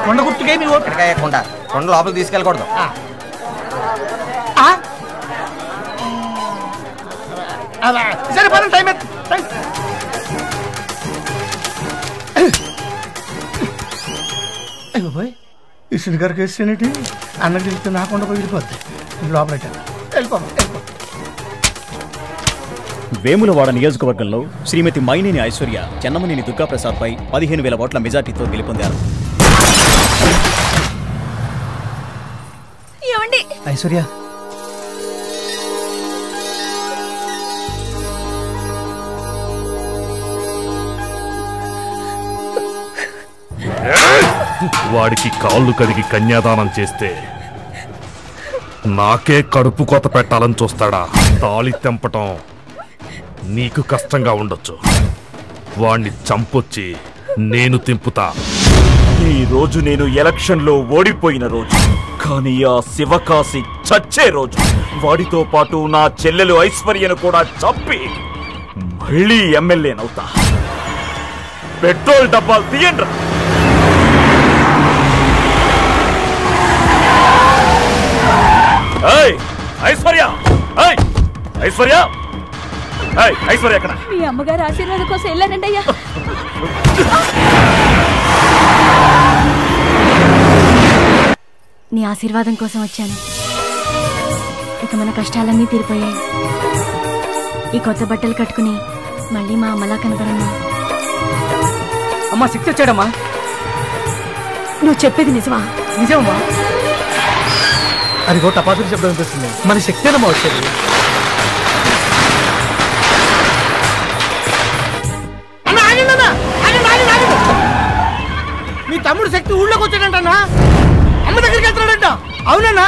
కొండ గుర్తుకే మీ ఓటు. కొండ లోపలికి తీసుకెళ్ళకూడదు. సరే పదండి, టైం అయిపోయి ఇసుడు గారికి వేసేనేటి అన్నకి వెళ్తే నా కొండ పోయి వెళ్ళిపోద్ది. లోపల వెళ్ళిపో. వేములవాడ నియోజకవర్గంలో శ్రీమతి మైనేని ఐశ్వర్య చెన్నమనేని దుర్గాప్రసాద్ పై 15,000 ఓట్ల మెజార్టీతో గెలుపొందారు. ఐశ్వర్య వాడికి కాళ్ళు కడిగి కన్యాదానం చేస్తే నాకే కడుపు కోత పెట్టాలని చూస్తాడా? తాళి తెంపటం నీకు కష్టంగా ఉండొచ్చు, వాణ్ణి చంపొచ్చి నేను తింపుతా. ఈ రోజు నేను ఎలక్షన్లో ఓడిపోయిన రోజు, కానీ ఆ శివకాశి చచ్చే రోజు. వాడితో పాటు నా చెల్లెలు ఐశ్వర్యను కూడా చంపి మళ్ళీ ఎమ్మెల్యేనవుతా. పెట్రోల్ డబ్బాలు తీయండి. ఐశ్వర్య, ఐశ్వర్య, ఐశ్వర్య ఎక్కడ? మీ అమ్మగారు ఆశీర్వాదం కోసం వెళ్ళానండి అయ్యా. నీ ఆశీర్వాదం కోసం వచ్చాను. ఇక మన కష్టాలన్నీ తీరిపోయాయి. ఈ కొత్త బట్టలు కట్టుకుని మళ్ళీ మా అమ్మలా కనబడమ్మా. అమ్మా శక్తి వచ్చాడమ్మా. నువ్వు చెప్పేది నిజమా? నిజమమ్మా. అది కూడా టపాసులు శబ్దం అనిపిస్తుంది. మన శక్తేనమ్మా వచ్చేది. మీ తమ్ముడు శక్తి ఊళ్ళోకి వచ్చాడంటన్నా. అమ్మ దగ్గరికి వెళ్తున్నాడంట. అవునన్నా?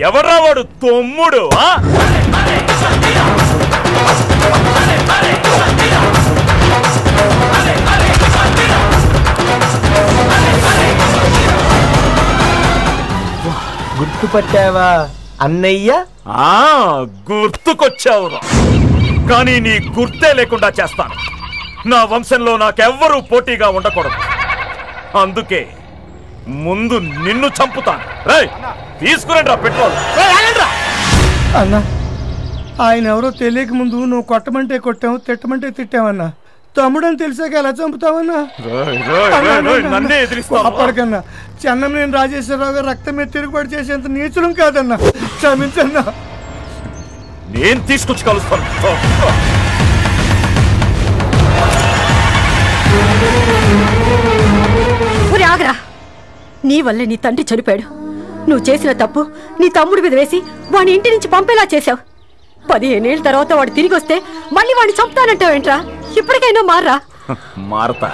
ఎవరా వాడు తమ్ముడు? గుర్తుపట్టావా అన్నయ్య? గుర్తుకొచ్చావురా, కానీ నీ గుర్తే లేకుండా చేస్తాను. నా వంశంలో నాకెవ్వరూ పోటీగా ఉండకూడదు. అందుకే ముందు నిన్ను చంపుతాను. తీసుకురండి పెట్రోల్. అన్నా, ఆయన ఎవరో తెలియక ముందు నువ్వు కొట్టమంటే కొట్టావు, తిట్టమంటే తిట్టావన్నా. తమ్ముడని తెలిసాక ఎలా చంపుతావన్నా? అప్పటికన్నా చెన్నమనేని రాజేశ్వరరావు గారు రక్తం మీద తిరుగుబాటు చేసేంత నీచులం కాదన్నా. క్షమించన్నా. నేను తీసుకొచ్చి కలుస్తాను. ఆగరా, నీ వల్ల నీ తండ్రి చనిపోయాడు. నువ్వు చేసిన తప్పు నీ తమ్ముడి మీద వేసి వాడి ఇంటి నుంచి పంపేలా చేశావు. 15 ఏళ్ళ తర్వాత వాడు తిరిగి వస్తే మళ్ళీ వాడిని చంపుతానంటావేంట్రా? ఇప్పటికైనా మారరా. మారతా,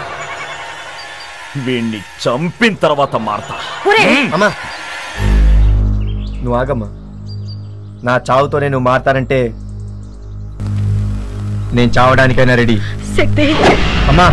వీణ్ణి చంపిన తర్వాత మారతా. అమ్మా నువ్వు ఆగమ్మా. నా చావుతోనే నువ్వు మారతానంటే నేను చావడానికైనా రెడీ. శక్తి అమ్మా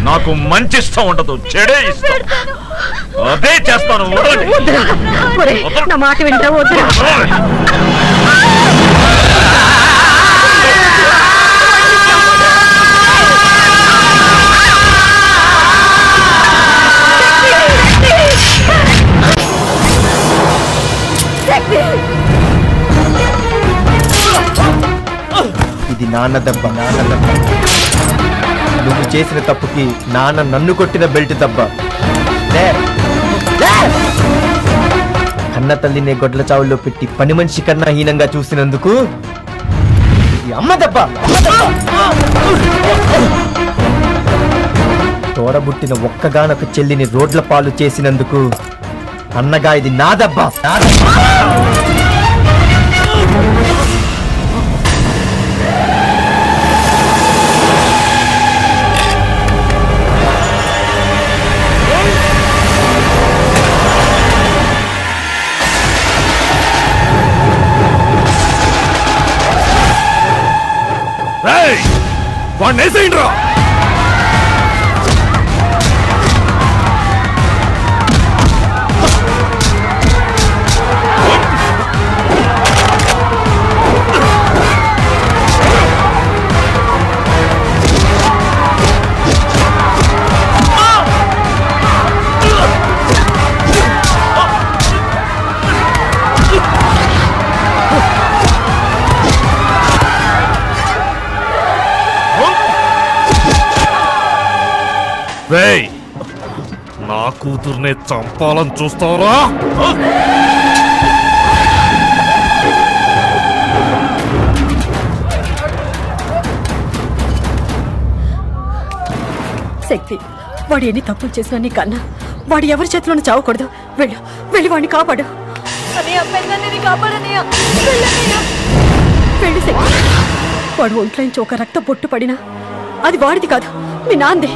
నాకు మంచి ఇష్టం ఉండదు, చెడే ఇష్టం. అదే చేస్తాను. నా మాట వింటా వద్దురా. ఇది నాన్న దెబ్బ. నువ్వు చేసిన తప్పుకి నాన్న నన్ను కొట్టిన బెల్ట్ దెబ్బ. కన్న తల్లినే గొడ్ల చావుల్లో పెట్టి పని మనిషి కన్నా హీనంగా చూసినందుకు అమ్మ దెబ్బ. తోడబుట్టిన ఒక్కగానొక చెల్లిని రోడ్ల పాలు చేసినందుకు అన్నగా ఇది నా దెబ్బ. వాడిని వేసేయండి రా. నా కూతుర్నే చంపాలని చూస్తావరా? శక్తి, వాడు ఎన్ని తప్పులు చేసినా నీకన్నా వాడు ఎవరి చేతిలోనూ చావకూడదు. వెళ్ళు, వెళ్ళి వాడిని కాపాడు. వెళ్ళు శక్తి. వాడు ఒంట్లోంచి ఒక రక్త బొట్టు పడినా అది వాడిది కాదు, మీ నాందే.